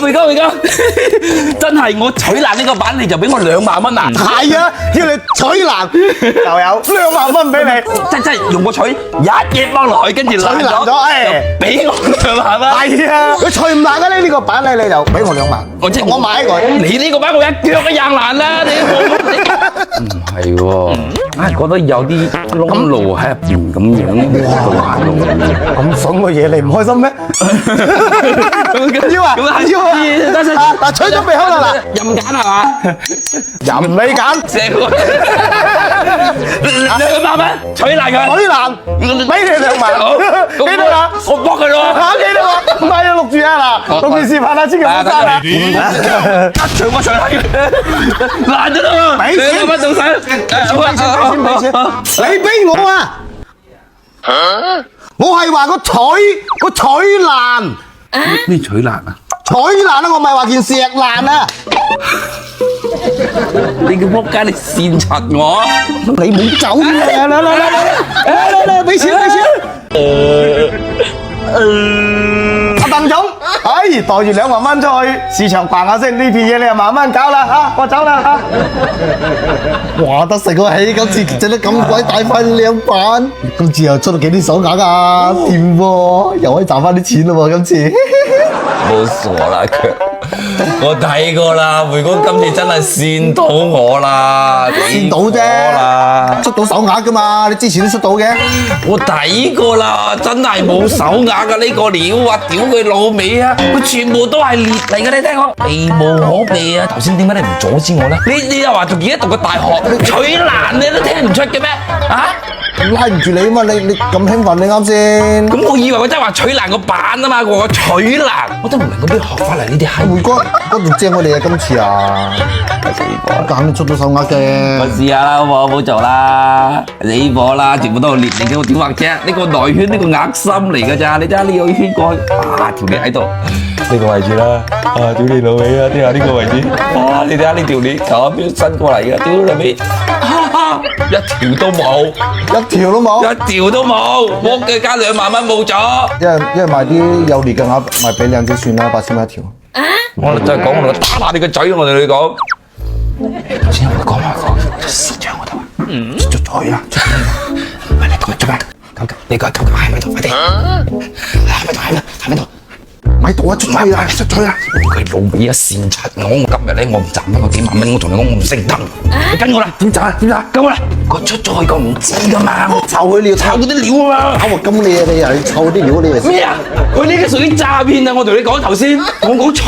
Mày哥，真係我取爛呢個版，你就俾我2萬蚊啊！係啊，要你取爛就有2萬蚊俾你。真係用個錘一嘢幫落去，跟住爛取爛咗，就俾我2萬蚊。係啊，佢取唔爛嘅呢個版咧，你就俾我2萬。我買佢。你呢個版我一腳都硬爛啦！你唔係喎，硬係覺得有啲窿路喺入邊咁樣。咁筍嘅嘢你唔開心咩？要啊，要啊！嗱，取咗鼻口啦嗱，任揀係嘛？任你揀。2萬蚊取爛佢，取爛，俾你2萬。幾多啊？我搏佢咯。嚇幾多啊？唔係啊，錄住啊嗱，錄住視頻啊，千祈唔好刪啊！一錘我上嚟，爛咗啦喎！俾錢2萬蚊到手，俾錢，你俾我啊！我係話個取爛。咩取爛啊？取爛啊！我唔係話件石爛啊！你個仆街，你煽柒我！你冇走啊！嚟，俾錢！阿鄧總，袋住2萬蚊出去市場逛下先，呢片嘢你就慢慢搞啦嚇，我走啦嚇！哇，得食個氣，今次整得咁鬼大塊2版，今次又出到幾啲手鐲啊，掂喎，又可以賺翻啲錢咯喎，今次。冇傻啦佢，我睇過啦，梅哥今次真係跣到我啦，見到啫，出到手鐲噶嘛，你之前都出到嘅。我睇過啦，真係冇手鐲噶呢個料啊！屌佢老味啊！佢全部都係裂嚟嘅，你聽我避無可避啊！頭先點解你唔阻止我咧？你又話仲而家讀個大學，取爛你都聽唔出嘅咩？啊！拉唔住你啊嘛，你咁興奮你啱先。咁我以為我真係話取爛個版啊嘛，我取爛，我都唔明咁邊學翻嚟呢啲閪。梅哥，嗰度正我哋啊，今次啊，咁肯定出到手鐲嘅。我試下啦，好唔好做啦？死火啦，全部都係裂嚟嘅，我點畫啫？呢個內圈呢個額心嚟㗎咋？你睇下呢個圈過去，啊條鏈喺度，呢個位置啦，啊屌你老味啊！睇下呢個位置，哇你睇下呢條鏈咁樣伸過嚟嘅，屌你尾，一條都冇，一條都冇，一條都冇，我嘅加2萬蚊冇咗。因為買啲有裂嘅鴨，咪俾2隻算啦，8000蚊一條。我再講我打爛你個嘴，我同你講。頭先我講話個市長嗰度啊，出咗啦，喂你過嚟做咩？你過嚟喺咪度？快啲！喺咪度？咪度啊！出咗啦！佢老味啊，煽柒我！今日咧我唔賺翻個幾萬蚊，我同你講我唔升得。你跟我啦，點賺？跟我啦！佢出咗去個唔知噶嘛，我湊佢料，抄嗰啲料啊嘛。咁你又湊啲料你嚟？咩啊？佢呢啲屬於詐騙啊！我同你講頭先，我講錯。